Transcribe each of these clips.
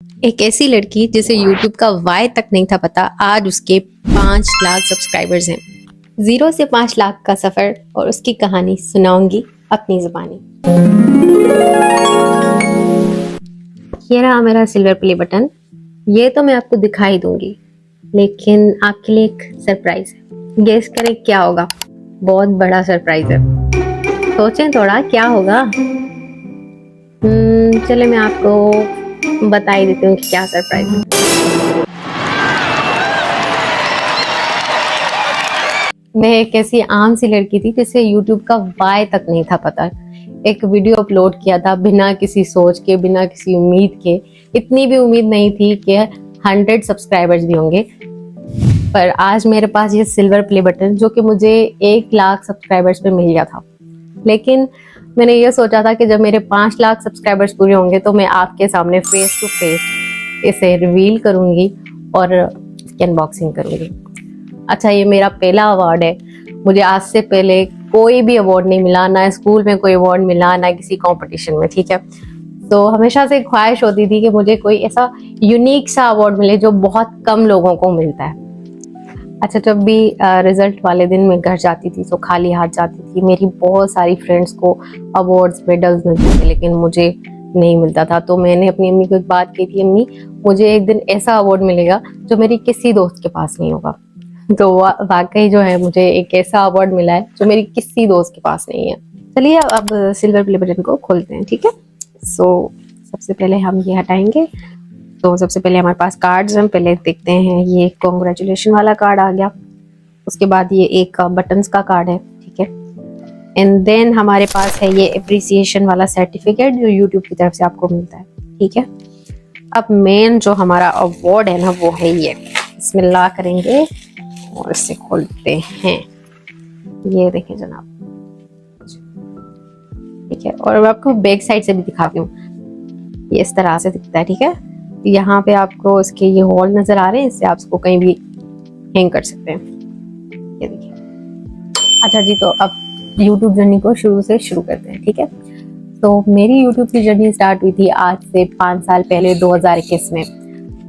एक ऐसी लड़की जिसे YouTube का वाई तक नहीं था पता, आज उसके 5 लाख सब्सक्राइबर्स हैं। 0 से 5 लाख का सफर और उसकी कहानी सुनाऊंगी अपनी जुबानी। ये रहा मेरा सिल्वर प्ले बटन। ये तो मैं आपको दिखाई दूंगी, लेकिन आपके लिए एक सरप्राइज है। गेस करें क्या होगा? बहुत बड़ा सरप्राइज है। सोचें थोड़ा क्या होगा। चले मैं आपको बता ही देती हूँ कि क्या सरप्राइज है। मैं एक ऐसी आम सी लड़की थी जिसे YouTube का वाई तक नहीं था पता। एक वीडियो अपलोड किया था बिना किसी सोच के, बिना किसी उम्मीद के। इतनी भी उम्मीद नहीं थी कि 100 सब्सक्राइबर्स भी होंगे। पर आज मेरे पास ये सिल्वर प्ले बटन, जो कि मुझे 1 लाख सब्सक्राइबर्स पे मिल गया था। लेकिन मैंने ये सोचा था कि जब मेरे 5 लाख सब्सक्राइबर्स पूरे होंगे तो मैं आपके सामने फेस टू फेस इसे रिवील करूंगी और इसकी अनबॉक्सिंग करूंगी। अच्छा, ये मेरा पहला अवार्ड है। मुझे आज से पहले कोई भी अवार्ड नहीं मिला, ना स्कूल में कोई अवार्ड मिला, ना किसी कंपटीशन में। ठीक है, तो हमेशा से ख्वाहिश होती थी कि मुझे कोई ऐसा यूनिक सा अवार्ड मिले जो बहुत कम लोगों को मिलता है। अच्छा, जब भी रिजल्ट वाले दिन मैं घर जाती थी तो खाली हाथ जाती थी। मेरी बहुत सारी फ्रेंड्स को अवार्ड्स मेडल्स मिलते थे, लेकिन मुझे नहीं मिलता था। तो मैंने अपनी अम्मी को एक बात कही थी, अम्मी मुझे एक दिन ऐसा अवार्ड मिलेगा जो मेरी किसी दोस्त के पास नहीं होगा। तो वाकई जो है मुझे एक ऐसा अवार्ड मिला है जो मेरी किसी दोस्त के पास नहीं है। चलिए अब सिल्वर प्ले बटन को खोलते हैं। ठीक है, सबसे पहले हम ये हटाएंगे। तो सबसे पहले हमारे पास कार्ड्स हैं। पहले देखते हैं, ये कॉन्ग्रेचुलेशन वाला कार्ड आ गया। उसके बाद ये एक बटन्स का कार्ड है। ठीक है, एंड देन हमारे पास है ये अप्रिसिएशन वाला सर्टिफिकेट जो यूट्यूब की तरफ से आपको मिलता है। ठीक है, अब मेन जो हमारा अवार्ड है ना, वो है ये। बिस्मिल्लाह करेंगे और इसे खोलते हैं। ये देखें जनाब। ठीक है, और मैं आपको बैक साइड से भी दिखाती हूँ। ये इस तरह से दिखता है। ठीक है, यहाँ पे आपको इसके ये होल नजर आ रहे हैं, इससे आप इसको कहीं भी हैंग कर सकते हैं। ये देखिए। अच्छा जी, तो अब YouTube जर्नी को शुरू से शुरू करते हैं। ठीक है, तो मेरी YouTube की जर्नी स्टार्ट हुई थी आज से 5 साल पहले, 2021 में।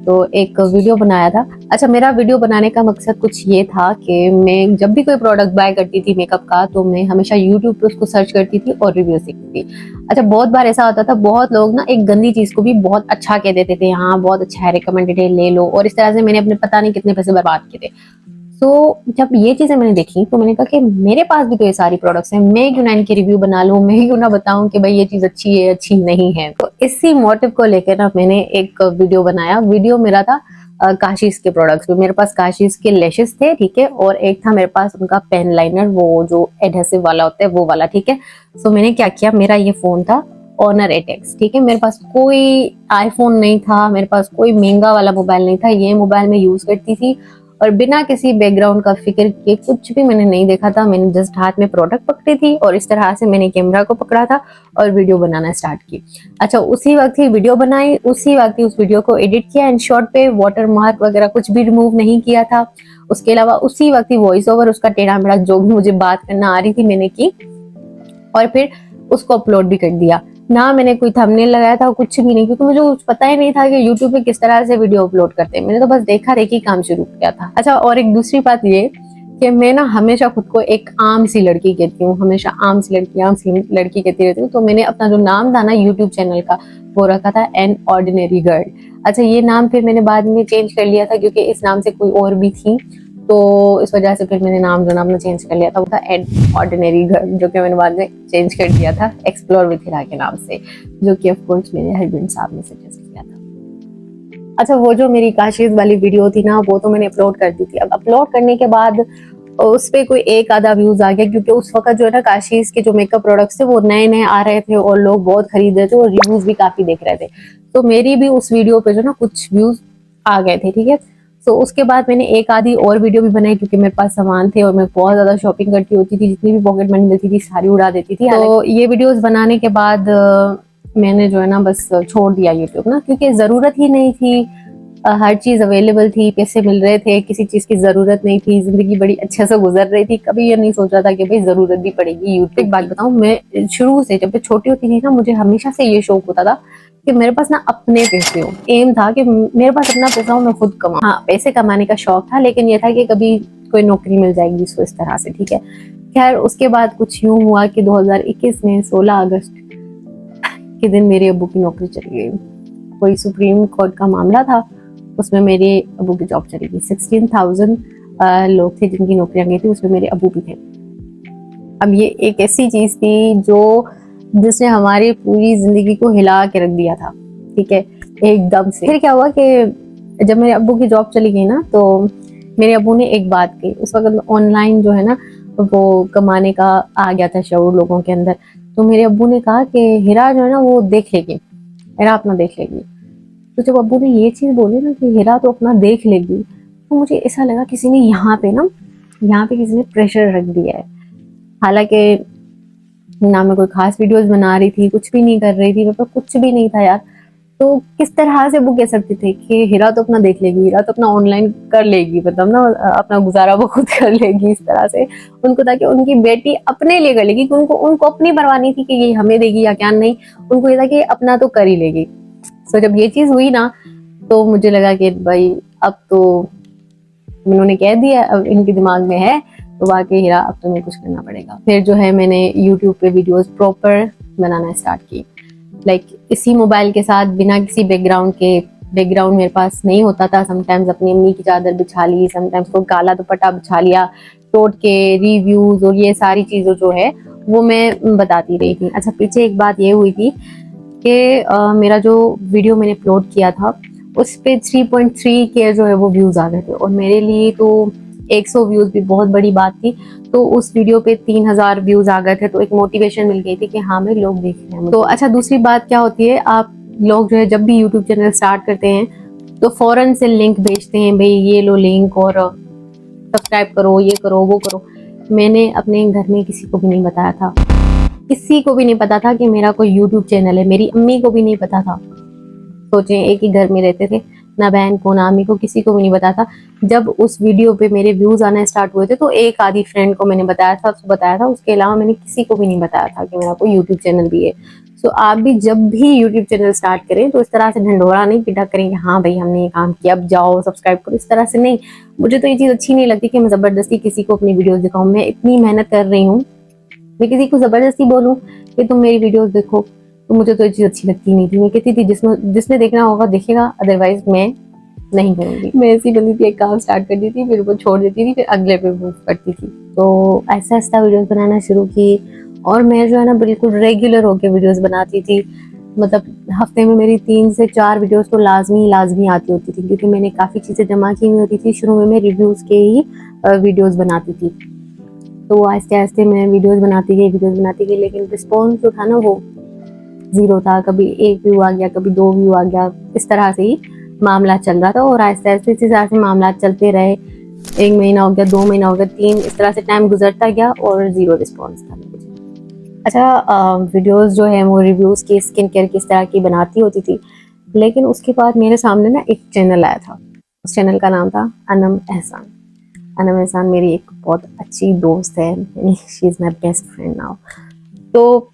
तो एक वीडियो बनाया था। अच्छा, मेरा वीडियो बनाने का मकसद कुछ ये था कि मैं जब भी कोई प्रोडक्ट बाय करती थी मेकअप का, तो मैं हमेशा यूट्यूब पे उसको सर्च करती थी और रिव्यू सीखती थी। अच्छा, बहुत बार ऐसा होता था, बहुत लोग ना एक गंदी चीज को भी बहुत अच्छा कह देते थे, हाँ बहुत अच्छा है, रिकमेंडेड है, ले लो। और इस तरह से मैंने अपने पता नहीं कितने पैसे बर्बाद किए थे। तो जब ये चीजें मैंने देखी तो मैंने कहा कि मेरे पास भी तो ये सारी प्रोडक्ट्स हैं, मैं क्यों ना इनकी रिव्यू बना लूं, मैं क्यों ना बताऊं कि भाई ये चीज अच्छी है, अच्छी नहीं है। तो इसी मोटिव को लेकर ना मैंने एक वीडियो बनाया। वीडियो मेरा था काशीज के प्रोडक्ट्स पे। मेरे पास काशीज के लैशेस थे। ठीक है, और एक था मेरे पास उनका पेन लाइनर, वो जो एडहेसिव वाला होता है वो वाला। ठीक है, सो मैंने क्या किया, मेरा ये फोन था Honor 8X। ठीक है, मेरे पास कोई आईफोन नहीं था, मेरे पास कोई महंगा वाला मोबाइल नहीं था। ये मोबाइल मैं यूज करती थी और बिना किसी बैकग्राउंड का फिक्र किए, कुछ भी मैंने नहीं देखा था। मैंने जस्ट हाथ में प्रोडक्ट पकड़ी थी और इस तरह से मैंने कैमरा को पकड़ा था और वीडियो बनाना स्टार्ट की। अच्छा, उसी वक्त ही वीडियो बनाई, उसी वक्त ही उस वीडियो को एडिट किया। एंड शॉर्ट पे वाटर मार्क वगैरह कुछ भी रिमूव नहीं किया था। उसके अलावा उसी वक्त ही वॉइस ओवर, उसका टेढ़ा मेढ़ा जो भी मुझे बात करना आ रही थी मैंने की, और फिर उसको अपलोड भी कर दिया। ना मैंने कोई थंबनेल लगाया था, कुछ भी नहीं, क्योंकि मुझे कुछ पता ही नहीं था कि यूट्यूब पे किस तरह से वीडियो अपलोड करते हैं। मैंने तो बस देखा देखी काम शुरू किया था। अच्छा, और एक दूसरी बात ये कि मैं ना हमेशा खुद को एक आम सी लड़की कहती हूँ, हमेशा आम सी लड़की कहती रहती हूँ। तो मैंने अपना जो नाम था ना यूट्यूब चैनल का, वो रखा था एन ऑर्डिनरी गर्ल। अच्छा, ये नाम फिर मैंने बाद में चेंज कर लिया था, क्योंकि इस नाम से कोई और भी थी, तो इस वजह से फिर मैंने नाम जो अपना चेंज कर लिया था वो था एन ऑर्डिनरी गर्ल, जो कि मैंने बाद में चेंज कर दिया था एक्सप्लोर विद हिरा के नाम से, जो कि ऑफ कोर्स मेरे हस्बैंड साहब ने सजेस्ट किया था। अच्छा, वो जो मेरी काशीज वाली वीडियो थी ना, वो तो मैंने अपलोड कर दी थी। अब अपलोड करने के बाद उस पे कोई एक आधा व्यूज आ गया, क्योंकि उस वक्त जो है ना काशीज के जो मेकअप प्रोडक्ट्स थे वो नए नए आ रहे थे और लोग बहुत खरीद रहे थे और रिव्यूज भी काफी देख रहे थे। तो मेरी भी उस वीडियो पे जो ना कुछ व्यूज आ गए थे। ठीक है, तो उसके बाद मैंने एक आधी और वीडियो भी बनाई, क्योंकि मेरे पास सामान थे और मैं बहुत ज्यादा शॉपिंग करती होती थी, जितनी भी पॉकेट मनी मिलती थी सारी उड़ा देती थी। तो ये वीडियोस बनाने के बाद मैंने जो है ना बस छोड़ दिया यूट्यूब ना, क्योंकि जरूरत ही नहीं थी। हर चीज अवेलेबल थी, पैसे मिल रहे थे, किसी चीज की जरूरत नहीं थी, जिंदगी बड़ी अच्छे से गुजर रही थी। कभी ये नहीं सोचा था कि भाई जरूरत भी पड़ेगी यूट्यूब। एक बात बताऊं, मैं शुरू से जब मैं छोटी होती थी ना, मुझे हमेशा से ये शौक होता था कि मेरे पास ना अपने पैसे हो। एम था कि मेरे पास अपना पैसा हो, मैं खुद कमाऊं। हाँ, पैसे कमाने का शौक था, लेकिन ये था कि कभी कोई नौकरी मिल जाएगी इसको इस तरह से, ठीक है। खैर उसके बाद कुछ यूं हुआ कि 2021 में 16 अगस्त के दिन मेरे अब्बू की नौकरी चली गई। कोई सुप्रीम कोर्ट का मामला था, उसमें मेरे अब्बू की जॉब चली गई। 16,000 लोग थे जिनकी नौकरियां गई थी, उसमें मेरे अब्बू भी थे। अब ये एक ऐसी चीज थी जिसने हमारी पूरी जिंदगी को हिला के रख दिया था, ठीक है, एकदम से। फिर क्या हुआ कि जब मेरे अब्बू की जॉब चली गई ना, तो मेरे अब्बू ने एक बात की। उस वक्त ऑनलाइन जो है ना वो कमाने का आ गया था शऊर लोगों के अंदर। तो मेरे अब्बू ने कहा कि हिरा जो है ना वो देख लेगी, हिरा अपना देख लेगी। तो जब अब्बू ने ये चीज बोली ना कि हिरा तो अपना देख लेगी, तो मुझे ऐसा लगा किसी ने यहाँ पे किसी ने प्रेशर रख दिया है। हालांकि ना मैं कोई खास वीडियोस बना रही थी, कुछ भी नहीं कर रही थी, मेरे पास कुछ भी नहीं था यार। तो किस तरह से वो कह सकते थे कि हिरा तो अपना देख लेगी, हिरा तो अपना ऑनलाइन कर लेगी, मतलब ना अपना गुजारा वो खुद कर लेगी। इस तरह से उनको था कि उनकी बेटी अपने लिए कर लेगी, कि उनको अपनी परवाह नहीं थी कि ये हमें देगी या क्या, नहीं, उनको ये था कि अपना तो कर ही लेगी। तो जब ये चीज हुई ना, तो मुझे लगा कि भाई अब तो इन्होंने कह दिया, अब इनके दिमाग में है, तो वाकई हीरा अब तुम्हें कुछ करना पड़ेगा। फिर जो है मैंने यूट्यूब पे वीडियोस प्रॉपर बनाना स्टार्ट की, लाइक इसी मोबाइल के साथ, बिना किसी बैकग्राउंड के। बैकग्राउंड मेरे पास नहीं होता था। समटाइम्स अपनी अम्मी की चादर बिछा ली, समटाइम्स कोई काला दुपट्टा बिछा लिया, टोट के रिव्यूज और ये सारी चीजें जो है वो मैं बताती रही थी। अच्छा, पीछे एक बात ये हुई थी कि मेरा जो वीडियो मैंने अपलोड किया था उस पे 3.3 के जो है वो व्यूज आ गए थे, और मेरे लिए तो 100 व्यूज भी बहुत बड़ी बात थी। तो उस वीडियो पे 3000 व्यूज आ गए थे, तो एक मोटिवेशन मिल गई थी कि हाँ भाई लोग देख रहे हैं। तो अच्छा, दूसरी बात क्या होती है, आप लोग जो है जब भी यूट्यूब चैनल स्टार्ट करते हैं तो फौरन से लिंक भेजते हैं, भाई ये लो लिंक और सब्सक्राइब करो, ये करो, वो करो। मैंने अपने घर में किसी को भी नहीं बताया था, किसी को भी नहीं पता था कि मेरा कोई यूट्यूब चैनल है। मेरी अम्मी को भी नहीं पता था। सोचे एक ही घर में रहते थे, ना बहन को ना अम्मी को, किसी को भी नहीं पता था। जब उस वीडियो पे मेरे व्यूज आना स्टार्ट हुए थे तो एक आधी फ्रेंड को मैंने बताया था, उसके अलावा मैंने किसी को भी नहीं बताया था कि मेरा कोई यूट्यूब चैनल भी है। सो आप भी जब भी यूट्यूब चैनल स्टार्ट करें तो इस तरह से ढंढोरा नहीं पिटा करें कि हाँ भाई हमने ये काम किया अब जाओ सब्सक्राइब करो, इस तरह से नहीं। मुझे तो ये चीज अच्छी नहीं लगती कि मैं जबरदस्ती किसी को अपनी वीडियोस दिखाऊं। मैं इतनी मेहनत कर रही हूँ, मैं किसी को जबरदस्ती बोलूं कि तुम मेरी वीडियोस देखो, तो मुझे तो ये चीज अच्छी लगती नहीं थी। मैं कहती थी जिसने देखना होगा देखेगा, अदरवाइज मैं नहीं करूंगी। मैं ऐसी बंदी थी, एक काम स्टार्ट कर दी थी, फिर वो छोड़ देती थी, फिर अगले पे मूव करती थी। तो ऐसा ऐसा वीडियोस बनाना शुरू की, और मैं जो है ना बिल्कुल रेगुलर होके वीडियोस बनाती थी। मतलब हफ्ते में मेरी 3 से 4 वीडियोस तो लाजमी आती होती थी, क्योंकि मैंने काफी चीजें जमा की हुई होती थी। शुरू में मैं रिव्यूज के ही वीडियोस बनाती थी, तो आहिस्ते आहिस्ते मैं वीडियोस बनाती गई, लेकिन रिस्पॉन्स जो था ना वो जीरो था। कभी 1 व्यू आ गया, कभी 2 व्यू आ गया, इस तरह से ही मामला चल रहा था। और आहिस्ते आहिस्ते इसी तरह से मामला चलते रहे। 1 महीना हो गया, 2 महीना हो गया, 3, इस तरह से टाइम गुजरता गया और जीरो रिस्पॉन्स था। अच्छा, वीडियोस जो है वो रिव्यूज की, स्किन केयर की, इस तरह की बनाती होती थी। लेकिन उसके बाद मेरे सामने ना एक चैनल आया था, उस चैनल का नाम था अनम एहसान। अनम एहसान मेरी एक बहुत अच्छी दोस्त है, she is my best friend now. तो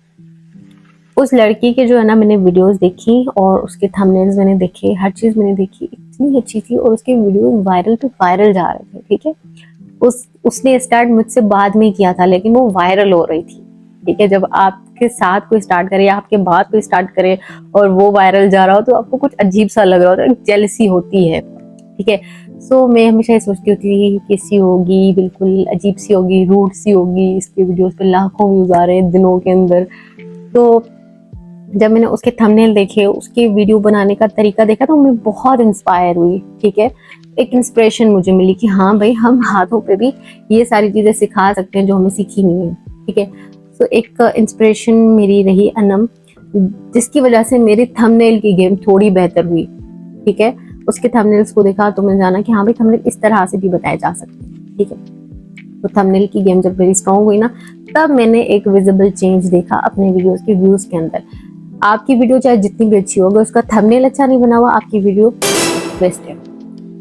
उस लड़की के जो है ना मैंने वीडियोस देखी और उसके थंबनेल्स मैंने देखे, हर चीज मैंने देखी, इतनी अच्छी थी। और उसके वीडियो वायरल पे वायरल जा रहे थे, ठीक है। उसने स्टार्ट मुझसे बाद में किया था, लेकिन वो वायरल हो रही थी, ठीक है। जब आपके साथ कोई स्टार्ट करे या आपके बाद कोई स्टार्ट करे और वो वायरल जा रहा हो, तो आपको कुछ अजीब सा लग रहा होता है, जेलसी होती है, ठीक है। सो मैं हमेशा ये सोचती होती थी कैसी होगी, बिल्कुल अजीब सी होगी, रूड सी होगी, इसके वीडियोस पे लाखों व्यूज आ रहे हैं दिनों के अंदर। तो जब मैंने उसके थंबनेल देखे, उसके वीडियो बनाने का तरीका देखा, तो मैं बहुत इंस्पायर हुई, ठीक है। एक इंस्पिरेशन मुझे मिली कि हाँ भाई हम हाथों पे भी ये सारी चीजें सिखा सकते हैं जो हमें सीखी नहीं है, ठीक है। तो एक इंस्पिरेशन मेरी रही अनम, जिसकी वजह से मेरी थंबनेल की गेम थोड़ी बेहतर हुई, ठीक है। उसके थंबनेल्स को देखा तो मैंने जाना कि हाँ भाई थंबनेल इस तरह से भी बताए जा सकते हैं, ठीक है। तो थंबनेल की गेम जब मेरी स्ट्रॉन्ग हुई ना, तब मैंने एक विजिबल चेंज देखा अपने वीडियोस के व्यूज के अंदर। आपकी वीडियो चाहे जितनी भी अच्छी होगी, उसका थंबनेल अच्छा नहीं बना हुआ, आपकी वीडियो ट्विस्ट है,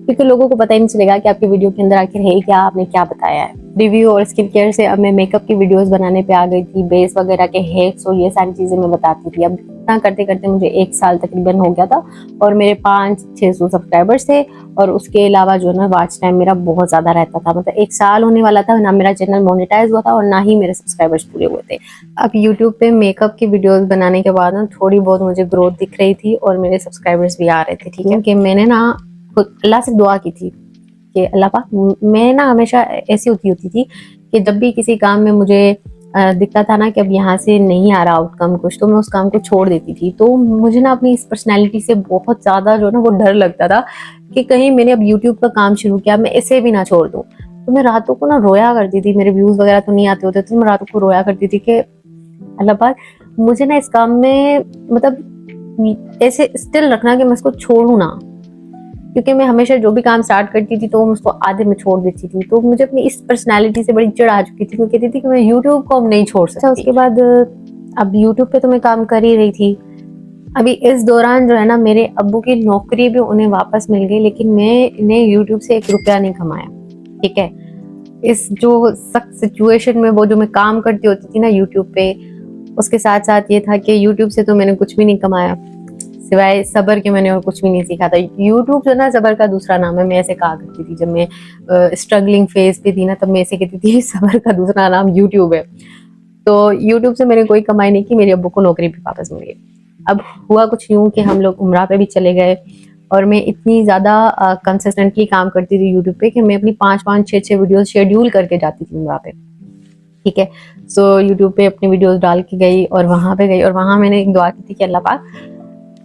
क्योंकि लोगों को पता ही नहीं चलेगा कि आपकी वीडियो के अंदर आखिर है क्या, आपने क्या बताया है। रिव्यू और स्किन केयर से अब मैं मेकअप की वीडियोस बनाने पे आ गई थी, बेस वगैरह के हैक्स और ये सारी चीजें मैं बताती थी। अब इतना करते करते मुझे 1 साल तकरीबन हो गया था और मेरे 500-600 सब्सक्राइबर्स थे, और उसके अलावा जो ना वॉच टाइम मेरा बहुत ज्यादा रहता था। मतलब 1 साल होने वाला था, ना मेरा चैनल मोनेटाइज हुआ था और ना ही मेरे सब्सक्राइबर्स पूरे हुए थे। अब यूट्यूब पे मेकअप की वीडियोस बनाने के बाद ना थोड़ी बहुत मुझे ग्रोथ दिख रही थी और मेरे सब्सक्राइबर्स भी आ रहे थे, ठीक है। कि मैंने ना खुद अल्लाह से दुआ की थी कि अल्लाह पाक, मैं ना हमेशा ऐसी होती थी कि जब भी किसी काम में मुझे दिखता था ना कि अब यहाँ से नहीं आ रहा आउटकम कुछ, तो मैं उस काम को छोड़ देती थी। तो मुझे ना अपनी इस पर्सनैलिटी से बहुत ज्यादा जो ना वो डर लगता था कि कहीं मैंने अब यूट्यूब का काम शुरू किया, मैं इसे भी ना छोड़ दूं। तो मैं रातों को ना रोया करती थी, मेरे व्यूज वगैरह तो नहीं आते होते थे, मैं रातों को रोया करती थी कि अल्लाह पाक मुझे ना इस काम में मतलब ऐसे स्टिल रखना कि मैं इसको छोड़ू ना, क्योंकि मैं हमेशा जो भी काम स्टार्ट करती थी तो मैं उसको आधे में छोड़ देती थी। तो मुझे अपनी इस पर्सनालिटी से बड़ी चिढ़ आ चुकी थी, मैं कहती थी कि मैं यूट्यूब को अब नहीं छोड़ सकती। उसके बाद अब यूट्यूब पे तो मैं काम कर ही रही थी। अभी इस दौरान जो है ना मेरे अब्बू की नौकरी भी उन्हें वापस मिल गई, लेकिन मैंने यूट्यूब से 1 रुपया नहीं कमाया, ठीक है। इस जो सख्त सिचुएशन में वो जो मैं काम करती होती थी ना यूट्यूब पे, उसके साथ साथ ये था कि यूट्यूब से तो मैंने कुछ भी नहीं कमाया सिवाय सबर के, मैंने और कुछ भी नहीं सीखा था। यूट्यूब जो ना सबर का दूसरा नाम है, मैं ऐसे कहा करती थी जब मैं स्ट्रगलिंग फेज पे थी ना, तब मैं ऐसे कहती थी सबर का दूसरा नाम यूट्यूब है। तो यूट्यूब से मैंने कोई कमाई नहीं की, मेरे अब्बू को नौकरी भी वापस मिल गई। अब हुआ कुछ यूं कि हम लोग उम्रा पे भी चले गए और मैं इतनी ज्यादा कंसिस्टेंटली काम करती थी यूट्यूब पे कि मैं अपनी 5-5, 6-6 वीडियो शेड्यूल करके जाती थी उम्रा पे, ठीक है। सो यूट्यूब पे अपनी वीडियोस डाल के गई और वहां पे गई, और वहां मैंने एक दुआ की थी कि अल्लाह पाक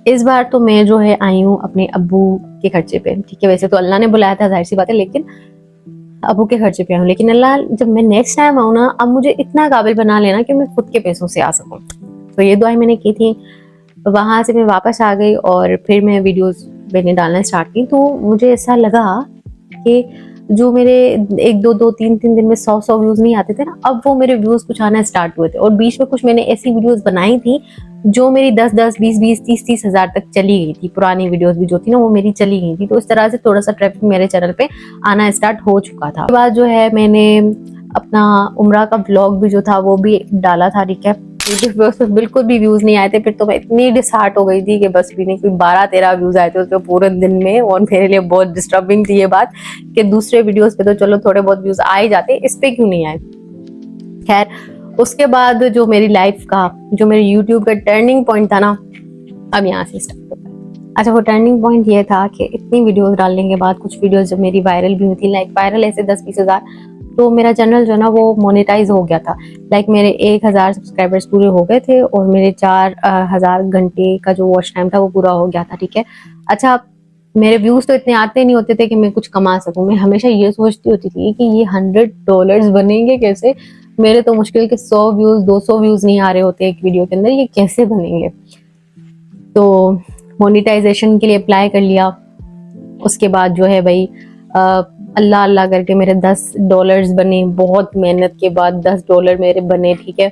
इस बार तो मैं जो है आई हूँ अपने अब्बू के खर्चे पे, ठीक है। वैसे तो अल्लाह ने बुलाया था, जाहिर सी बात है, लेकिन अब्बू के खर्चे पे आऊँ। लेकिन अल्लाह जब मैं नेक्स्ट टाइम आऊँ ना, अब मुझे इतना काबिल बना लेना कि मैं खुद के पैसों से आ सकूँ। तो ये दुआएं मैंने की थी। वहां से मैं वापस आ गई और फिर मैं वीडियोस मैंने डालना स्टार्ट की। तो मुझे ऐसा लगा कि जो मेरे 1-2-3 दिन में 100 व्यूज नहीं आते थे ना, अब वो मेरे व्यूज कुछ आना स्टार्ट हुए थे। और बीच में कुछ मैंने ऐसी वीडियोस बनाई थी जो मेरी 10-10, 20-20, 30-30 हजार तक चली गई थी। पुरानी वीडियोस भी जो थी ना वो मेरी चली गई थी। तो इस तरह से थोड़ा सा ट्रैफिक मेरे चैनल पे आना स्टार्ट हो चुका था। उसके बाद जो है मैंने अपना उम्रा का ब्लॉग भी जो था वो भी डाला था, ठीक है। यूट्यूब पे उसमें बिल्कुल भी व्यूज नहीं आए थे। फिर तो मैं इतनी डिसहार्ट हो गई थी कि बस भी नहीं, कोई 12-13 व्यूज आए थे उसमें पूरे दिन में। और मेरे लिए बहुत डिस्टर्बिंग थी ये बात कि दूसरे वीडियोस पे तो चलो थोड़े बहुत व्यूज आ ही जाते, इस पे क्यों नहीं आए। खैर, उसके बाद जो मेरी लाइफ का, जो मेरे यूट्यूब का टर्निंग पॉइंट था ना, अब यहाँ से स्टार्ट होता है। अच्छा, वो टर्निंग पॉइंट ये था कि इतनी वीडियोस डालने के बाद कुछ वीडियोस जब मेरी वायरल भी हुई थी, लाइक वायरल ऐसे 10-20 हजार, तो मेरा चैनल जो है ना वो मोनेटाइज हो गया था। लाइक मेरे 1,000 सब्सक्राइबर्स पूरे हो गए थे और मेरे 4,000 घंटे का जो वॉच टाइम था वो पूरा हो गया था, ठीक है। अच्छा, मेरे व्यूज तो इतने आते नहीं होते थे कि मैं कुछ कमा सकूं। मैं हमेशा ये सोचती होती थी कि ये $100 बनेंगे कैसे। मेरे तो मुश्किल के 100 व्यूज, 200 व्यूज नहीं आ रहे होते एक वीडियो के अंदर, ये कैसे बनेंगे। तो मोनिटाइजेशन के लिए अप्लाई कर लिया। उसके बाद जो है भाई अल्लाह अल्लाह करके मेरे $10 बने। बहुत मेहनत के बाद $10 मेरे बने, ठीक है।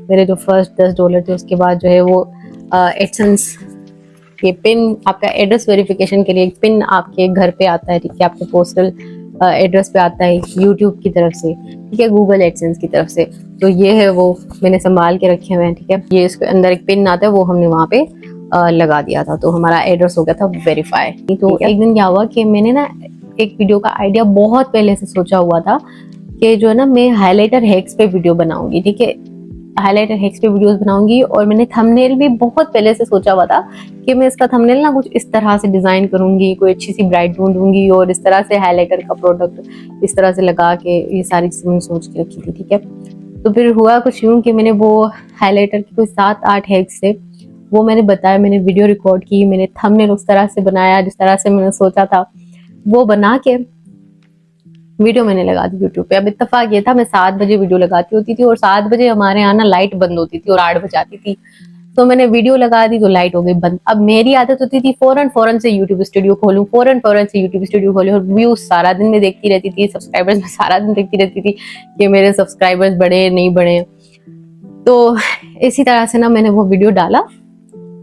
मेरे जो फर्स्ट $10 थे, उसके बाद जो है वो एडसेंस के पिन, आपका एड्रेस वेरिफिकेशन के लिए एक पिन आपके घर पे आता है, ठीक है, आपके पोस्टल एड्रेस पे आता है यूट्यूब की तरफ से, ठीक है, गूगल एडसेंस की तरफ से। तो ये है वो मैंने संभाल के रखे हुए हैं, ठीक है। ये इसके अंदर एक पिन आता है, वो हमने वहाँ पे लगा दिया था, तो हमारा एड्रेस हो गया था वेरीफाई। तो एक दिन क्या हुआ कि मैंने ना एक वीडियो का आइडिया बहुत पहले से सोचा हुआ था कि जो है ना मैं हाइलाइटर हैक्स पे वीडियो बनाऊंगी, ठीक है। हाइलाइटर हैक्स पे वीडियोस बनाऊंगी और मैंने थंबनेल भी बहुत पहले से सोचा हुआ था कि मैं इसका थंबनेल ना कुछ इस तरह से डिजाइन करूंगी, कोई अच्छी सी ब्राइट ढूंढूंगी और इस तरह से हाइलाइटर का प्रोडक्ट इस तरह से लगा के, ये सारी चीजें मैंने सोच के रखी थी, ठीक है। तो फिर हुआ कुछ यूं कि मैंने वो हाइलाइटर के कोई 7-8 हैक्स थे, वो मैंने बताया, मैंने वीडियो रिकॉर्ड की, मैंने थंबनेल उस तरह से बनाया जिस तरह से मैंने सोचा था, वो बना के वीडियो मैंने लगा दी यूट्यूब पे। अब इत्तेफाक ये था मैं 7 बजे वीडियो लगाती होती थी और 7 बजे हमारे यहाँ ना लाइट बंद होती थी और 8 बजे आती थी। तो मैंने वीडियो लगा दी तो लाइट हो गई बंद। अब मेरी आदत होती थी फौरन से यूट्यूब स्टूडियो खोलूं, फौरन से यूट्यूब स्टूडियो खोलूं और व्यूज सारा दिन में देखती रहती थी, सब्सक्राइबर्स में सारा दिन देखती रहती थी कि मेरे सब्सक्राइबर्स बढ़े नहीं बढ़े। तो इसी तरह से ना मैंने वो वीडियो डाला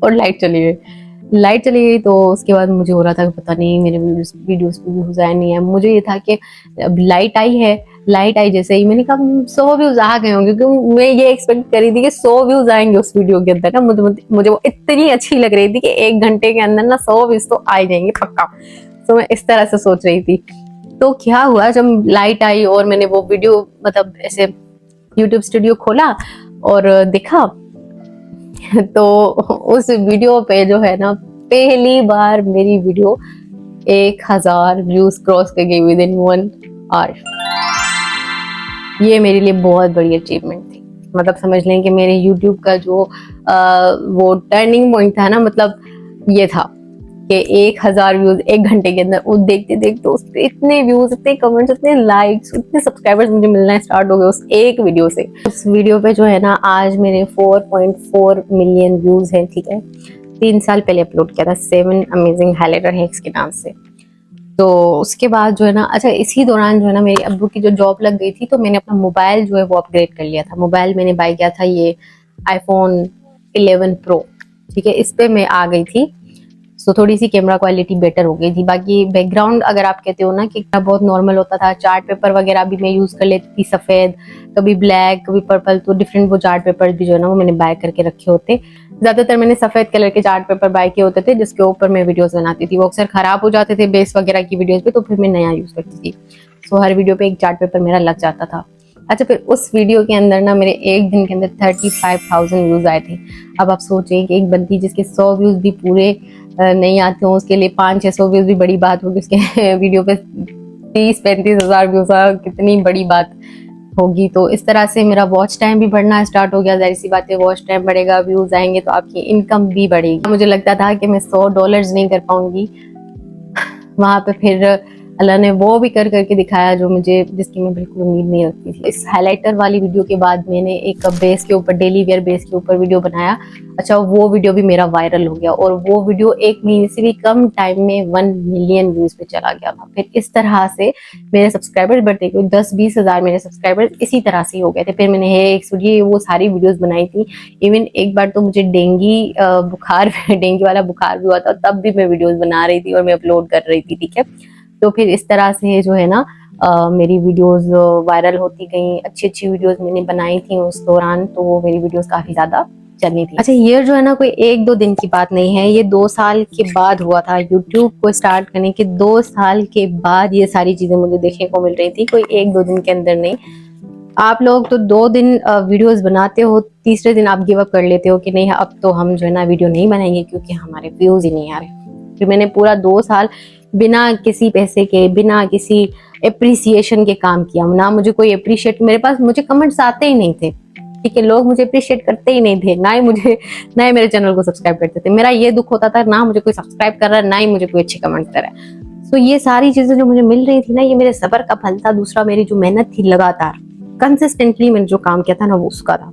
और लाइट चली गई। लाइट चली गई तो उसके बाद मुझे हो रहा था कि पता नहीं मेरे वीडियोस पे व्यूज आए नहीं है। मुझे ये था कि अब लाइट आई है, लाइट आई जैसे ही मैंने कहा 100 व्यूज आ गए होंगे, क्योंकि मैं ये एक्सपेक्ट करी थी कि 100 व्यूज आएंगे उस वीडियो के अंदर ना। मुझे वो इतनी अच्छी लग रही थी कि 1 घंटे के अंदर ना 100 व्यूज तो आ जाएंगे पक्का। तो मैं इस तरह से सोच रही थी। तो क्या हुआ, जब लाइट आई और मैंने वो वीडियो मतलब ऐसे यूट्यूब स्टूडियो खोला और देखा तो उस वीडियो पे जो है ना पहली बार मेरी वीडियो 1000 व्यूज क्रॉस कर गई विद इन 1 आवर। ये मेरे लिए बहुत बड़ी अचीवमेंट थी। मतलब समझ लें कि मेरे YouTube का जो वो टर्निंग पॉइंट था ना, मतलब ये था कि 1000 व्यूज 1 घंटे के अंदर। वो देखते देखते उस पे इतने व्यूज, इतने कमेंट्स, इतने लाइक्स, इतने सब्सक्राइबर्स मुझे मिलना स्टार्ट हो गए उस एक वीडियो से। उस वीडियो पे जो है ना आज मेरे 4.4 मिलियन व्यूज हैं, ठीक है। 3 साल पहले अपलोड किया था 7 अमेजिंग हाइलाइटर हैक्स के नाम से। तो उसके बाद जो है ना, अच्छा इसी दौरान जो है ना मेरे अब्बू की जो जॉब लग गई थी, तो मैंने अपना मोबाइल जो है वो अपग्रेड कर लिया था। मोबाइल मैंने बाय किया था ये iPhone 11 Pro, ठीक है। इस पे मैं आ गई थी, सो थोड़ी सी कैमरा क्वालिटी बेटर हो गई थी। बाकी बैकग्राउंड अगर आप कहते हो ना कि बहुत नॉर्मल होता था, चार्ट पेपर वगैरह भी मैं यूज कर लेती थी, सफेद, कभी ब्लैक, कभी पर्पल, तो डिफरेंट वो चार्ट पेपर भी जो है ना वो मैंने बाय करके रखे होते। ज्यादातर मैंने सफेद कलर के चार्ट पेपर बाय किए होते थे जिसके ऊपर मैं वीडियोस बनाती थी। वो अक्सर खराब हो जाते थे बेस वगैरह की वीडियोस पे, तो फिर मैं नया यूज करती थी। सो हर वीडियो पे एक चार्ट पेपर मेरा लग जाता था। अच्छा, फिर उस वीडियो के अंदर ना मेरे एक दिन के अंदर 35,000 व्यूज आए थे। अब आप सोचें कि एक बंदी जिसके 100 व्यूज भी पूरे नहीं आते हो, उसके लिए 500-600 व्यूज भी बड़ी बात होगी। उसके वीडियो पे 30-35 हजार व्यूज कितनी बड़ी बात होगी। तो इस तरह से मेरा वॉच टाइम भी बढ़ना स्टार्ट हो गया। जाहिर सी बात है, वॉच टाइम बढ़ेगा, व्यूज आएंगे तो आपकी इनकम भी बढ़ेगी। मुझे लगता था कि मैं $100 नहीं कर पाऊंगी, वहां पे फिर अल्लाह ने वो भी कर करके दिखाया जो जिसकी मैं बिल्कुल उम्मीद नहीं रखती थी। इस हाइलाइटर वाली वीडियो के बाद मैंने एक बेस के ऊपर, डेली वेयर बेस के ऊपर वीडियो बनाया। अच्छा, वो वीडियो भी मेरा वायरल हो गया और वो वीडियो 1 महीने से भी कम टाइम में 1 मिलियन व्यूज पे चला गया था। फिर इस तरह से मेरे सब्सक्राइबर्स बढ़ते गए, 10-20 हजार मेरे सब्सक्राइबर्स इसी तरह से हो गए थे। फिर मैंने वो सारी वीडियोस बनाई थी। इवन एक बार तो मुझे बुखार डेंगू वाला बुखार भी हुआ था, तब भी मैं वीडियोस बना रही थी और मैं अपलोड कर रही थी, ठीक है। तो फिर इस तरह से जो है ना मेरी वीडियोस वायरल होती गई। अच्छी अच्छी वीडियोस मैंने बनाई थी उस दौरान, तो वो मेरी वीडियोस काफी ज्यादा चलनी थी। अच्छा, ये जो है ना कोई 1-2 दिन की बात नहीं है, ये 2 साल के बाद हुआ था। यूट्यूब को स्टार्ट करने के 2 साल के बाद ये सारी चीजें मुझे देखने को मिल रही थी, कोई 1-2 दिन के अंदर नहीं। आप लोग तो 2 दिन वीडियोस बनाते हो, तीसरे दिन आप गिव अप कर लेते हो कि नहीं अब तो हम जो है ना वीडियो नहीं बनाएंगे क्योंकि हमारे व्यूज ही नहीं आ रहे। फिर मैंने पूरा 2 साल बिना किसी पैसे के, बिना किसी एप्रिसिएशन के काम किया। ना मुझे कोई एप्रिशिएट, मुझे कमेंट्स आते ही नहीं थे, ठीक है। लोग मुझे अप्रिशिएट करते ही नहीं थे, ना ही मेरे चैनल को सब्सक्राइब करते थे। मेरा ये दुख होता था, ना मुझे कोई सब्सक्राइब कर रहा है, ना ही मुझे कोई अच्छे कमेंट कर रहा है। तो ये सारी चीजें जो मुझे मिल रही थी ना, ये मेरे सब्र का फल था। दूसरा, मेरी जो मेहनत थी, लगातार कंसिस्टेंटली मैंने जो काम किया था ना, वो उसका था।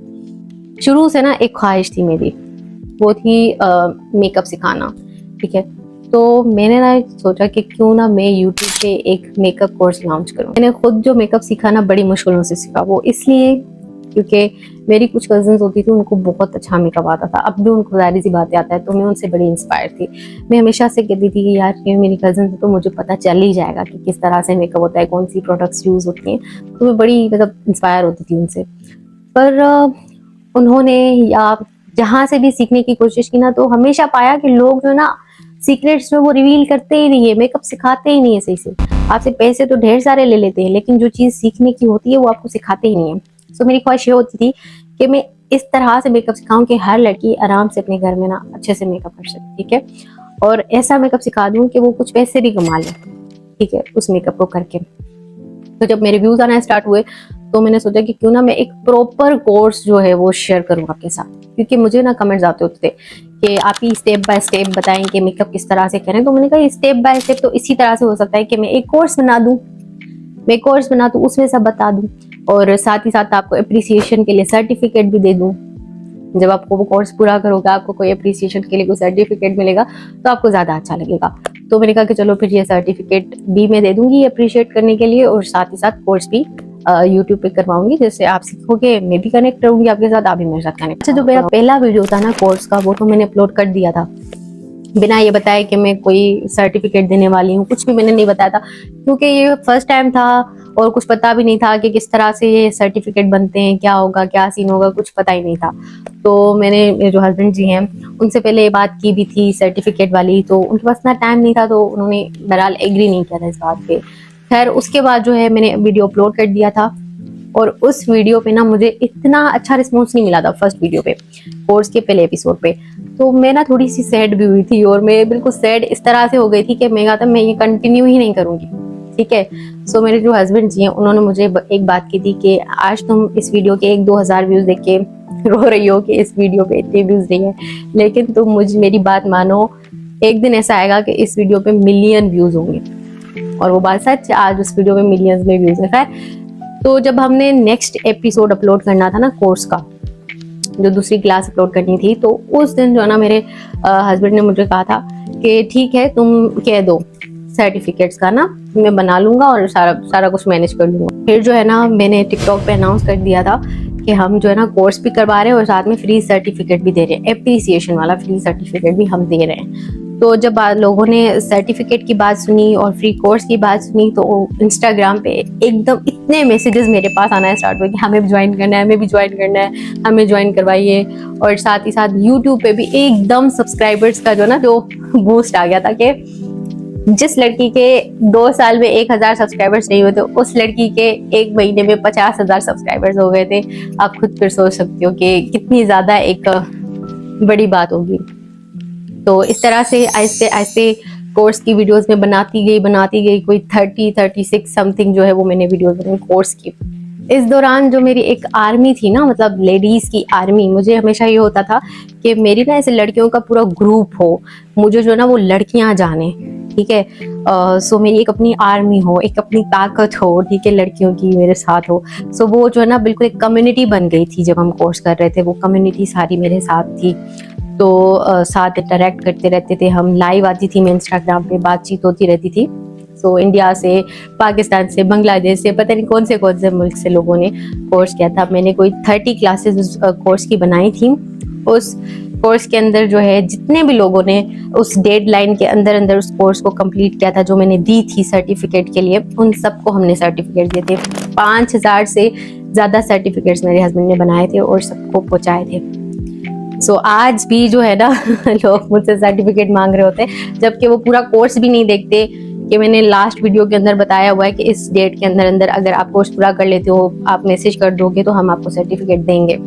शुरू से ना एक ख्वाहिश थी मेरी, वो थी मेकअप सिखाना, ठीक है। तो मैंने ना सोचा कि क्यों ना मैं YouTube पे एक मेकअप कोर्स लॉन्च करूं। मैंने खुद जो मेकअप सीखा ना बड़ी मुश्किलों से सीखा, वो इसलिए क्योंकि मेरी कुछ कजिन्स होती थी, उनको बहुत अच्छा मेकअप आता था। अब भी उनको जाहिर सी बातें आता है, तो मैं उनसे बड़ी इंस्पायर थी। मैं हमेशा से कहती थी कि यार ये मेरी कजिन्स है तो मुझे पता चल ही जाएगा कि किस तरह से मेकअप होता है, कौन सी प्रोडक्ट्स यूज होती हैं। तो मैं बड़ी मतलब इंस्पायर होती थी उनसे। पर उन्होंने या जहाँ से भी सीखने की कोशिश की ना, तो हमेशा पाया कि लोग जो ना सीक्रेट्स जो वो रिवील करते ही नहीं है, मेकअप सिखाते ही नहीं है सही से। आपसे पैसे तो ढेर सारे ले लेते हैं, लेकिन जो चीज सीखने की होती है वो आपको सिखाते ही नहीं है। सो मेरी ख्वाहिश ये होती थी कि मैं इस तरह से मेकअप सिखाऊं कि हर लड़की आराम से अपने घर में ना अच्छे से मेकअप कर सके, ठीक है। और ऐसा मेकअप सिखा दूं कि वो कुछ पैसे भी कमा ले, ठीक है, उस मेकअप को करके। तो जब मेरे व्यूज आना स्टार्ट हुए तो मैंने सोचा कि क्यों ना मैं एक प्रॉपर कोर्स जो है वो शेयर करूँ आपके साथ, क्योंकि मुझे ना कमेंट्स आते होते थे कि आप ही स्टेप बाय स्टेप बताएं कि मेकअप किस तरह से करें। तो मैंने कहा स्टेप बाय स्टेप तो इसी तरह से हो सकता है कि मैं एक कोर्स बना दूं, उसमें सब बता दूं, और साथ ही साथ आपको अप्रिसिएशन के लिए सर्टिफिकेट भी दे दूं। जब आपको वो कोर्स पूरा करोगे, आपको कोई अप्रिसिएशन के लिए कोई सर्टिफिकेट मिलेगा तो आपको ज्यादा अच्छा लगेगा। तो मैंने कहा कि चलो फिर ये सर्टिफिकेट भी मैं दे दूंगी अप्रिशिएट करने के लिए, और साथ ही साथ कोर्स भी यूट्यूब पे करवाऊंगी, जैसे आप सीखोगे मैं भी कनेक्ट रहूंगी आपके साथ, आप भी मेरे साथ कनेक्ट। अच्छा, जो मेरा पहला वीडियो था ना कोर्स का, वो तो मैंने अपलोड कर दिया था, बिना ये बताए कि मैं कोई सर्टिफिकेट देने वाली हूँ, कुछ भी मैंने नहीं बताया था, क्योंकि ये फर्स्ट टाइम था और कुछ पता भी नहीं था कि किस तरह से ये सर्टिफिकेट बनते हैं, क्या होगा, क्या सीन होगा, कुछ पता ही नहीं था। तो मैंने, मेरे जो हस्बैंड जी हैं, उनसे पहले ये बात की भी थी सर्टिफिकेट वाली, तो उनके पास इतना टाइम नहीं था, तो उन्होंने बहरहाल एग्री नहीं किया था इस बात पे। खैर उसके बाद जो है मैंने वीडियो अपलोड कर दिया था, और उस वीडियो पे ना मुझे इतना अच्छा रिस्पॉन्स नहीं मिला था फर्स्ट वीडियो पे, कोर्स के पहले एपिसोड पे। तो मैं ना थोड़ी सी सैड भी हुई थी, और मैं बिल्कुल सैड इस तरह से हो गई थी कि मैं कहा था मैं ये कंटिन्यू ही नहीं करूंगी, ठीक है। सो मेरे जो हस्बैंड जी हैं, उन्होंने मुझे एक बात की थी कि आज तुम इस वीडियो के 1-2 हज़ार व्यूज देख के रो रही हो कि इस वीडियो पे इतने व्यूज नहीं है, लेकिन तुम मुझे मेरी बात मानो, एक दिन ऐसा आएगा कि इस वीडियो पे मिलियन व्यूज होंगे। और वो बात सच, आज उस वीडियो में मिलियंस में व्यूज है। खैर, तो जब हमने नेक्स्ट एपिसोड अपलोड करना था ना कोर्स का, जो दूसरी क्लास अपलोड करनी थी, तो उस दिन जो है ना मेरे हस्बैंड ने मुझे कहा था कि ठीक है तुम कह दो सर्टिफिकेट्स का ना, मैं बना लूंगा और सारा कुछ मैनेज कर लूंगा। फिर जो है ना मैंने टिकटॉक पे अनाउंस कर दिया था कि हम जो है ना कोर्स भी करवा रहे हैं और साथ में फ्री सर्टिफिकेट भी दे रहे हैं, एप्रिसिएशन वाला फ्री सर्टिफिकेट भी हम दे रहे हैं। तो जब लोगों ने सर्टिफिकेट की बात सुनी और फ्री कोर्स की बात सुनी, तो इंस्टाग्राम पे एकदम इतने मैसेजेस मेरे पास आना स्टार्ट हुए कि हमें ज्वाइन करना है, हमें भी ज्वाइन करना है, हमें ज्वाइन करवाइए। और साथ ही साथ यूट्यूब पे भी एकदम सब्सक्राइबर्स का जो ना जो बूस्ट आ गया था कि जिस लड़की के 2 साल में 1,000 सब्सक्राइबर्स नहीं हुए थे, उस लड़की के 1 महीने में 50,000 सब्सक्राइबर्स हो गए थे। आप खुद फिर सोच सकते हो कि कितनी ज्यादा एक बड़ी बात होगी। तो इस तरह से आहिस्ते आहिस्ते कोर्स की वीडियोस में बनाती गई, कोई 36 समथिंग जो है वो मैंने वीडियोस बनाई कोर्स की। इस दौरान जो मेरी एक आर्मी थी ना, मतलब लेडीज की आर्मी, मुझे हमेशा ये होता था कि मेरी ना ऐसे लड़कियों का पूरा ग्रुप हो, मुझे जो ना वो लड़कियां जाने, ठीक है। सो मेरी एक अपनी आर्मी हो, एक अपनी ताकत हो, ठीक है, लड़कियों की मेरे साथ हो। सो वो जो है ना बिल्कुल एक कम्युनिटी बन गई थी जब हम कोर्स कर रहे थे, वो कम्युनिटी सारी मेरे साथ थी। तो साथ इंटरेक्ट करते रहते थे हम, लाइव आती थी मैं इंस्टाग्राम पे, बातचीत होती रहती थी। सो इंडिया से, पाकिस्तान से, बांग्लादेश से, पता नहीं कौन से मुल्क से लोगों ने कोर्स किया था। मैंने कोई 30 क्लासेस उस कोर्स की बनाई थी। उस कोर्स के अंदर जो है जितने भी लोगों ने उस डेडलाइन के अंदर अंदर उस कोर्स को कंप्लीट किया था जो मैंने दी थी सर्टिफिकेट के लिए, उन सबको हमने सर्टिफिकेट दिए थे। 5,000 से ज्यादा सर्टिफिकेट्स मेरे हस्बैंड ने बनाए थे और सबको पहुंचाए थे। सो आज भी जो है ना लोग मुझसे सर्टिफिकेट मांग रहे होते हैं, जबकि वो पूरा कोर्स भी नहीं देखते। कि मैंने लास्ट वीडियो के अंदर बताया हुआ है कि इस डेट के अंदर अंदर अगर आप कोर्स पूरा कर लेते हो, आप मैसेज कर दोगे तो हम आपको सर्टिफिकेट देंगे।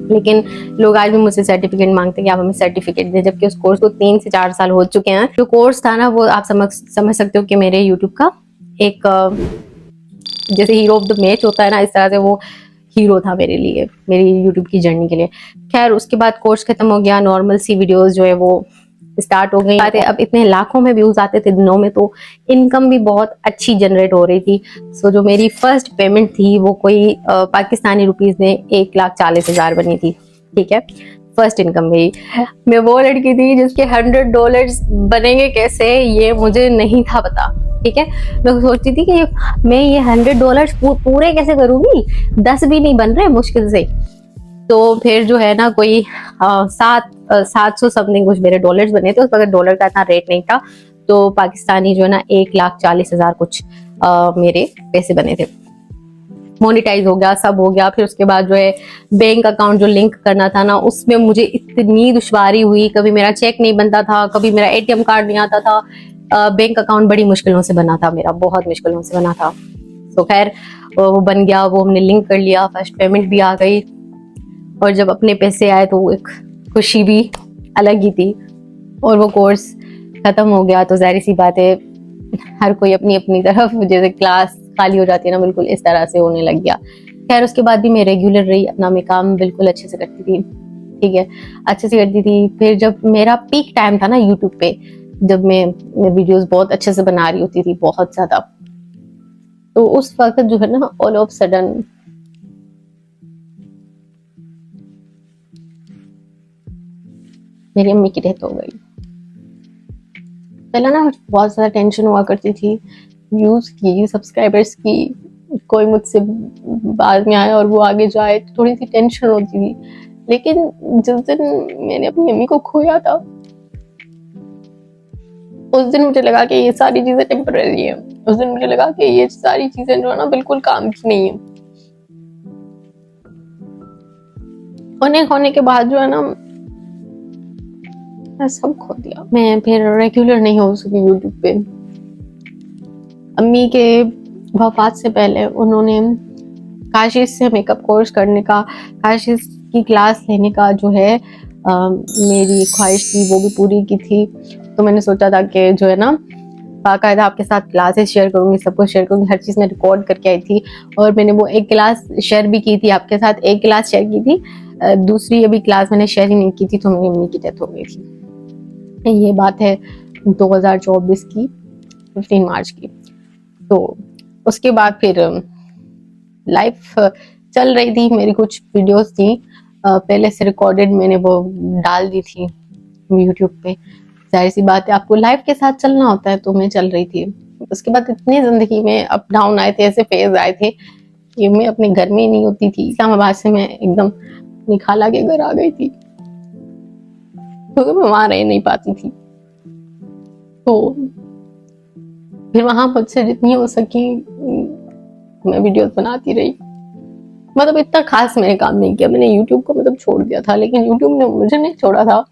लेकिन लोग आज भी मुझसे सर्टिफिकेट मांगते हैं कि आप हमें सर्टिफिकेट दें, जबकि उस कोर्स को 3 से 4 साल हो चुके हैं। जो कोर्स था ना वो आप समझ सकते हो कि मेरे यूट्यूब का एक जैसे हीरो ऑफ द मैच होता है ना, इस तरह से वो हीरो था मेरे लिए, मेरी यूट्यूब की जर्नी के लिए। खैर उसके बाद कोर्स खत्म हो गया, नॉर्मल सी वीडियोस जो है वो स्टार्ट हो गई। अब इतने लाखों में व्यूज आते थे दिनों में, तो इनकम भी बहुत अच्छी जनरेट हो रही थी। सो जो मेरी फर्स्ट पेमेंट थी वो कोई पाकिस्तानी रुपीज में 1,40,000 बनी थी, ठीक है, फर्स्ट इनकम मेरी। मैं वो लड़की थी जिसके $100 बनेंगे कैसे ये मुझे नहीं था पता, ठीक है। मैं सोचती थी कि मैं ये $100 पूरे कैसे करूंगी, 10 भी नहीं बन रहे मुश्किल से। तो फिर जो है ना कोई 700 समथिंग कुछ मेरे डॉलर्स बने थे, उस वक्त डॉलर का इतना रेट नहीं था, तो पाकिस्तानी जो है ना 1,40,000 कुछ मेरे पैसे बने थे। मोनिटाइज हो गया, सब हो गया। फिर उसके बाद जो है बैंक अकाउंट जो लिंक करना था ना, उसमें मुझे इतनी दुश्वारी हुई, कभी मेरा चेक नहीं बनता था, कभी मेरा एटीएम कार्ड नहीं आता था। बैंक अकाउंट बड़ी मुश्किलों से बना था मेरा, बहुत मुश्किलों से बना था। तो खैर वो बन गया, वो हमने लिंक कर लिया, फर्स्ट पेमेंट भी आ गई, और जब अपने पैसे आए तो एक खुशी भी अलग ही थी। और वो कोर्स खत्म हो गया तो जाहिर सी बात है हर कोई अपनी अपनी तरफ, जैसे क्लास खाली हो जाती है ना, बिल्कुल इस तरह से होने लग गया। खैर उसके बाद भी मैं रेगुलर रही, अपना मैं काम बिल्कुल अच्छे से करती थी, ठीक है, अच्छे से करती थी। फिर जब मेरा पीक टाइम था ना यूट्यूब पे, जब मैं वीडियोस बहुत अच्छे से बना रही होती थी, बहुत ज्यादा, तो उस वक्त जो है ना ऑल ऑफ सडन मेरी अम्मी की डेथ हो गई। पहले ना बहुत ज्यादा टेंशन हुआ करती थी, व्यूज की, सब्सक्राइबर्स की, कोई मुझसे बाद में आए और वो आगे जाए तो थोड़ी सी टेंशन होती थी। लेकिन जिस दिन मैंने अपनी अम्मी को खोया था, उस दिन मुझे लगा कि ये सारी चीजें टेम्पररी है। उस दिन मुझे लगा कि ये सारी चीजें जो है ना बिल्कुल काम की नहीं है। होने के बाद जो है ना मैं सब खो दिया। मैं फिर रेगुलर नहीं हो सकी यूट्यूब पे। अम्मी के वफात से पहले उन्होंने काशिश से मेकअप कोर्स करने का, काशिश की क्लास लेने का जो है मेरी ख्वाहिश थी, वो भी पूरी की थी। तो मैंने सोचा था कि जो है ना बाकायदा आपके साथ क्लासेस शेयर करूंगी, सब कुछ शेयर करूंगी, हर चीज़ में रिकॉर्ड करके आई थी। और मैंने वो एक क्लास शेयर भी की थी आपके साथ, एक क्लास शेयर की थी, दूसरी अभी क्लास मैंने शेयर ही नहीं की थी, तो मेरी अम्मी की डेथ हो गई थी। ये बात है 2024 की 15 मार्च की। तो उसके बाद फिर लाइफ चल रही थी। मेरी कुछ वीडियोस थी पहले से रिकॉर्डेड, मैंने वो डाल दी थी यूट्यूब पे। जाहिर सी बात है, आपको लाइफ के साथ चलना होता है, तो मैं चल रही थी। उसके बाद इतनी जिंदगी में अप डाउन आए थे, ऐसे फेज आए थे कि मैं अपने घर में ही नहीं होती थी। इस्लामाबाद से मैं एकदम अपनी खाला के घर आ गई थी, क्योंकि मैं वहां रह नहीं पाती थी। तो फिर वहां मुझसे जितनी हो सकी मैं वीडियोस बनाती रही। मतलब इतना खास मैंने काम नहीं किया। मैंने यूट्यूब को मतलब छोड़ दिया था, लेकिन यूट्यूब ने मुझे नहीं छोड़ा था।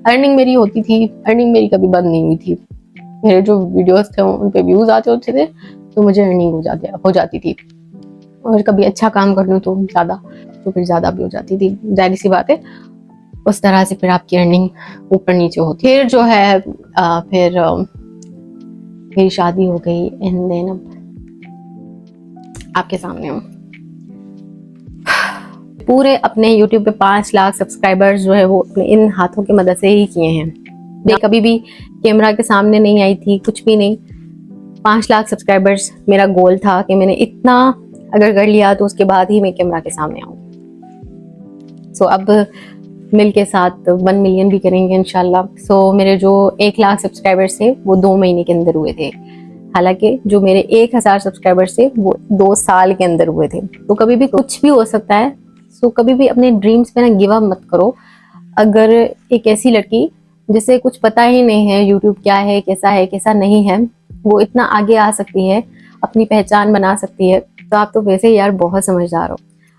अर्निंग मेरी होती थी, अर्निंग मेरी कभी बंद नहीं हुई थी। मेरे जो वीडियोस थे उन पे व्यूज आते होते थे, तो मुझे अर्निंग हो जाती थी। और कभी अच्छा काम कर लूँ तो फिर ज़्यादा भी हो जाती थी। जाहिर सी बात है, उस तरह से फिर आपकी अर्निंग ऊपर नीचे होती। फिर जो है फिर मेरी शादी हो गई। एंड देन अब आपके सामने हूँ। पूरे अपने YouTube पे 5 लाख सब्सक्राइबर्स जो है वो अपने इन हाथों की मदद से ही किए हैं। मैं कभी भी कैमरा के सामने नहीं आई थी, कुछ भी नहीं। 5 लाख सब्सक्राइबर्स मेरा गोल था कि मैंने इतना अगर कर लिया तो उसके बाद ही मैं कैमरा के सामने आऊँ। सो अब मिल के साथ 1 मिलियन भी करेंगे इंशाल्लाह। सो मेरे जो 1 लाख सब्सक्राइबर्स थे वो 2 महीने के अंदर हुए थे। हालांकि जो मेरे 1000 सब्सक्राइबर्स थे वो 2 साल के अंदर हुए थे। तो कभी भी कुछ भी हो सकता है। सो कभी भी अपने ड्रीम्स पे ना गिव अप मत करो। अगर एक ऐसी लड़की जिसे कुछ पता ही नहीं है यूट्यूब क्या है कैसा नहीं है, वो इतना आगे आ सकती है, अपनी पहचान बना सकती है, तो आप तो वैसे ही यार बहुत समझदार हो।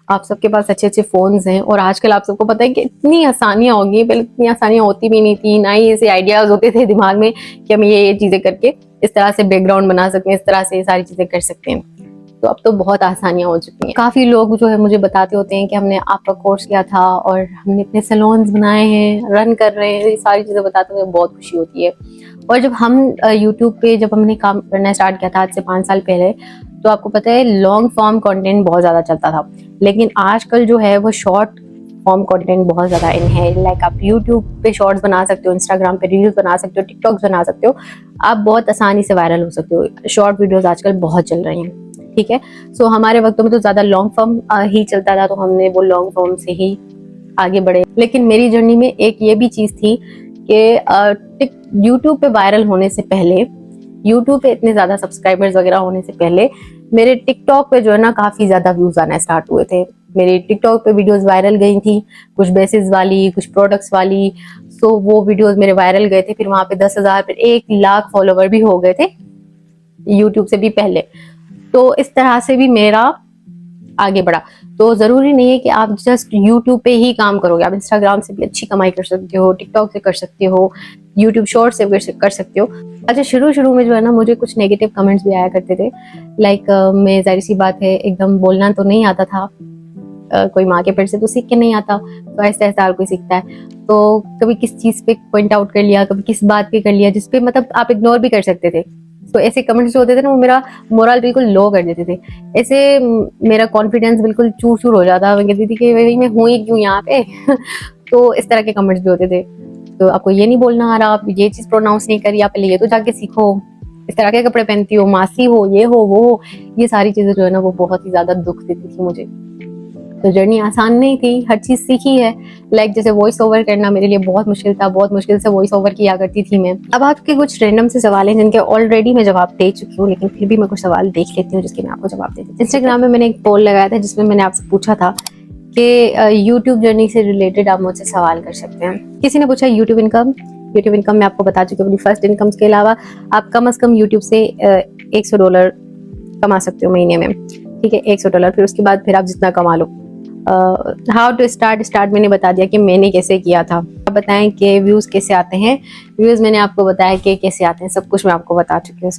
आप सबके पास अच्छे अच्छे फोन्स हैं और आजकल आप सबको पता है कि इतनी आसानियां होगी। पहले इतनी आसानियां होती भी नहीं थी, ना ही ऐसे आइडियाज होते थे दिमाग में कि हम ये चीजें करके इस तरह से बैकग्राउंड बना सकते हैं, इस तरह से सारी चीजें कर सकते हैं। तो अब तो बहुत आसानियां हो चुकी हैं। काफी लोग जो है मुझे बताते होते हैं कि हमने आपका कोर्स किया था और हमने अपने सैलून्स बनाए हैं, रन कर रहे हैं। ये सारी चीजें बताते हुए बहुत खुशी होती है। और जब हम यूट्यूब पे जब हमने काम करना स्टार्ट किया था आज से 5 साल पहले, तो आपको पता है लॉन्ग फॉर्म कंटेंट बहुत ज्यादा चलता था, लेकिन आजकल जो है वो शॉर्ट फॉर्म कंटेंट बहुत ज्यादा इन है। लाइक आप यूट्यूब पे शॉर्ट्स बना सकते हो, इंस्टाग्राम पे रील्स बना सकते हो, टिकटॉक्स बना सकते हो, आप बहुत आसानी से वायरल हो सकते हो। शॉर्ट वीडियोस आजकल बहुत चल रही हैं, ठीक है। सो हमारे वक्त में तो ज्यादा लॉन्ग फॉर्म ही चलता था, तो हमने वो लॉन्ग फॉर्म से ही आगे बढ़े। लेकिन मेरी जर्नी में एक ये भी चीज थी कि यूट्यूब पे वायरल होने से पहले, यूट्यूब पे इतने ज्यादा सब्सक्राइबर्स वगैरह होने से पहले मेरे टिकटॉक पे जो है ना काफी ज्यादा व्यूज आना स्टार्ट हुए थे। मेरी टिकटॉक पे वीडियोस वायरल गई थी, कुछ बेसिस वाली, कुछ प्रोडक्ट्स वाली। सो वो वीडियोस मेरे वायरल गए थे। फिर वहां पे 10,000 फिर 1 लाख फॉलोवर भी हो गए थे यूट्यूब से भी पहले। तो इस तरह से भी मेरा आगे बढ़ा। तो जरूरी नहीं है कि आप जस्ट यूट्यूब पे ही काम करोगे, आप इंस्टाग्राम से भी अच्छी कमाई कर सकते हो, टिकटॉक से कर सकते हो, यूट्यूब शॉर्ट से कर सकते हो। अच्छा, शुरू में जो है ना मुझे कुछ नेगेटिव कमेंट्स भी आया करते थे। लाइक मैं जाहिर सी बात है एकदम बोलना तो नहीं आता था, कोई माँ के पेट से तो सीख के नहीं आता, तो ऐसा हर कोई सीखता है। तो कभी किस चीज पे पॉइंट आउट कर लिया, कभी किस बात पे कर लिया जिसपे मतलब आप इग्नोर भी कर सकते थे। तो ऐसे कमेंट्स जो होते थे ना वो मेरा मोरल बिल्कुल लो कर देते थे। ऐसे मेरा कॉन्फिडेंस बिल्कुल चूर चूर हो जाता। मैं कहती थी कि भाई मैं हूँ ही क्यों यहाँ पे। तो इस तरह के कमेंट्स भी होते थे। तो आपको ये नहीं बोलना आ रहा, आप ये चीज प्रोनाउंस नहीं करी, आप पहले ये तो जाके सीखो, इस तरह के कपड़े पहनती हो, मासी हो, ये हो वो हो। ये सारी चीजें जो है ना वो बहुत ही ज्यादा दुख देती थी मुझे। तो जर्नी आसान नहीं थी, हर चीज सीखी है। लाइक जैसे वॉइस ओवर करना मेरे लिए बहुत मुश्किल था, बहुत मुश्किल से वॉइस ओवर किया करती थी मैं। अब आपके कुछ रैंडम से सवाल हैं जिनके ऑलरेडी मैं जवाब दे चुकी हूँ, लेकिन फिर भी मैं कुछ सवाल देख लेती हूँ जिसके मैं आपको जवाब देती हूँ। इंस्टाग्राम में मैंने एक पोल लगाया था जिसमें मैंने आपसे पूछा था कि यूट्यूब जर्नी से रिलेटेड आप मुझसे सवाल कर सकते हैं। किसी ने पूछा यूट्यूब इनकम यूट्यूब इनकम मैं आपको बता चुकी हूँ। अपनी फर्स्ट इनकम के अलावा आप कम से कम यूट्यूब से $100 कमा सकते हो महीने में, ठीक है, $100। फिर उसके बाद फिर आप जितना कमा लो। हाउ टू स्टार्ट मैंने बता दिया कि मैंने कैसे किया था। आप बताएं कि व्यूज़ कैसे आते हैं। व्यूज़ मैंने आपको बताया कि कैसे आते हैं, सब कुछ मैं आपको बता चुकी हूँ।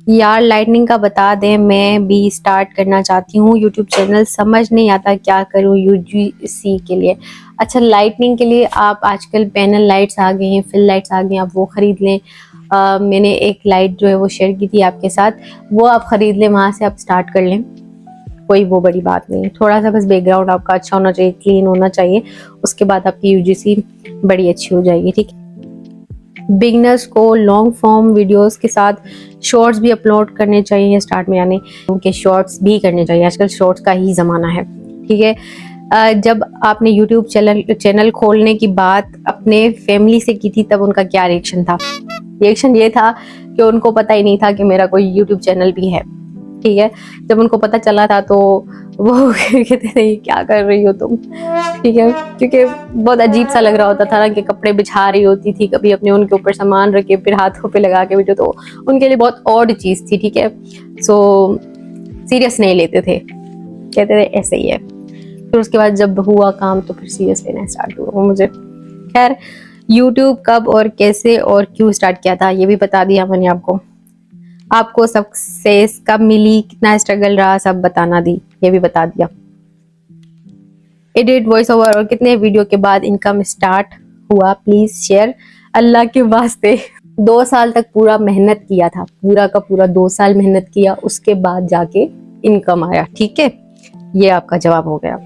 यार लाइटनिंग का बता दें, मैं भी स्टार्ट करना चाहती हूँ यूट्यूब चैनल, समझ नहीं आता क्या करूँ यूजीसी के लिए। अच्छा, लाइटनिंग के लिए आप आजकल पैनल लाइट्स आ गए हैं, फिल लाइट्स आ गए हैं, आप वो ख़रीद लें। मैंने एक लाइट जो है वो शेयर की थी आपके साथ, वो आप ख़रीद लें, वहाँ से आप स्टार्ट कर लें, कोई वो बड़ी बात नहीं है। थोड़ा सा बस बैकग्राउंड आपका अच्छा होना चाहिए, क्लीन होना चाहिए, उसके बाद आपकी यूजीसी बड़ी अच्छी हो जाएगी, ठीक है। बिगनर्स को लॉन्ग फॉर्म वीडियोस के साथ शॉर्ट्स भी अपलोड करने चाहिए स्टार्ट में, यानी उनके शॉर्ट्स भी करने चाहिए। आजकल शॉर्ट्स का ही ज़माना है, ठीक है। जब आपने यूट्यूब चैनल खोलने की बात अपने फैमिली से की थी, तब उनका क्या रिएक्शन था? रिएक्शन ये था कि उनको पता ही नहीं था कि मेरा कोई यूट्यूब चैनल भी है, ठीक है। जब उनको पता चला था तो वो कहते थे क्या कर रही हो तुम, ठीक है, क्योंकि बहुत अजीब सा लग रहा होता था ना कि कपड़े बिछा रही होती थी, कभी अपने उनके ऊपर सामान रखे फिर हाथों पे लगा के बैठो, तो उनके लिए बहुत ऑड चीज़ थी, ठीक है। सो सीरियस नहीं लेते थे, कहते थे ऐसे ही है। फिर उसके बाद जब हुआ काम तो फिर सीरियस लेना स्टार्ट हुआ वो मुझे। खैर, यूट्यूब कब और कैसे और क्यों स्टार्ट किया था ये भी बता दिया मैंने आपको। आपको सक्सेस कब मिली, कितना स्ट्रगल रहा, सब बताना दी, ये भी बता दिया। एडिट, वॉइस ओवर और कितने वीडियो के बाद इनकम स्टार्ट हुआ, प्लीज शेयर, अल्लाह के वास्ते। 2 साल तक पूरा मेहनत किया था, पूरा का पूरा 2 साल मेहनत किया, उसके बाद जाके इनकम आया, ठीक है। ये आपका जवाब हो गया।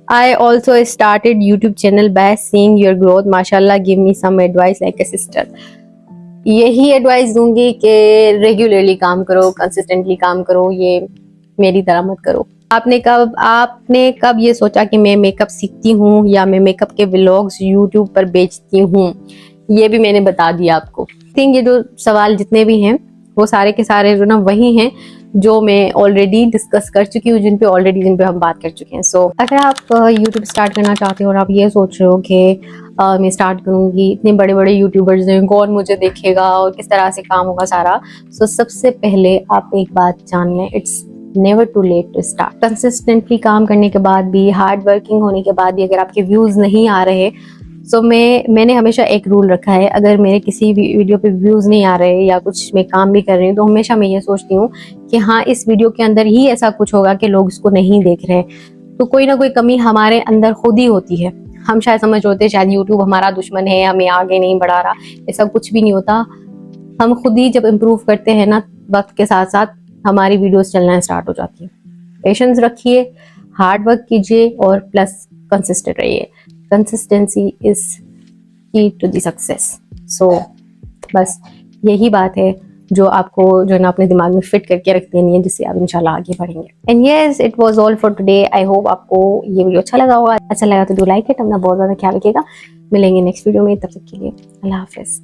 I also started YouTube channel by seeing your growth. माशाल्लाह, give me some advice like a sister. यही एडवाइस दूंगी कि रेगुलरली काम करो, कंसिस्टेंटली काम करो, ये मेरी तरह मत करो। आपने कब ये सोचा कि मैं मेकअप सीखती हूँ या मैं मेकअप के व्लॉग्स यूट्यूब पर बेचती हूँ? ये भी मैंने बता दिया आपको। थिंक ये जो सवाल जितने भी हैं वो सारे के सारे जो ना वही हैं जो मैं ऑलरेडी डिस्कस कर चुकी हूँ, जिन पे हम बात कर चुके हैं। सो अगर आप यूट्यूब स्टार्ट करना चाहते हो और आप ये सोच रहे हो कि मैं स्टार्ट करूँगी, इतने बड़े बड़े यूट्यूबर्स हैं, कौन मुझे देखेगा और किस तरह से काम होगा सारा, सो सबसे पहले आप एक बात जान लें, it's never too late to start. Consistently काम करने के बाद भी, हार्ड वर्किंग होने के बाद भी अगर आपके व्यूज़ नहीं आ रहे, सो मैंने हमेशा एक रूल रखा है, अगर मेरे किसी भी वीडियो पे व्यूज़ नहीं आ रहे या कुछ मैं काम भी कर रही हूँ, तो हमेशा मैं ये सोचती हूँ कि हाँ, इस वीडियो के अंदर ही ऐसा कुछ होगा कि लोग इसको नहीं देख रहे, तो कोई ना कोई कमी हमारे अंदर खुद ही होती है। हम शायद समझ होते हैं शायद यूट्यूब हमारा दुश्मन है, हमें आगे नहीं बढ़ा रहा, ऐसा कुछ भी नहीं होता। हम खुद ही जब इम्प्रूव करते हैं ना, वक्त के साथ साथ हमारी वीडियोस चलना स्टार्ट हो जाती है। पेशेंस रखिए, हार्ड वर्क कीजिए और प्लस कंसिस्टेंट रहिए। कंसिस्टेंसी इज की टू द सक्सेस। सो बस यही बात है जो आपको जो है ना अपने दिमाग में फिट करके रख देनी है, जिससे आप इंशाल्लाह आगे बढ़ेंगे। And yes, it was all for today. I hope आपको ये वीडियो अच्छा लगा होगा। अच्छा लगा तो डू लाइक इट, अपना बहुत ज़्यादा ख्याल रखिएगा। मिलेंगे नेक्स्ट वीडियो में, तब तक के लिए अल्लाह हाफिज़।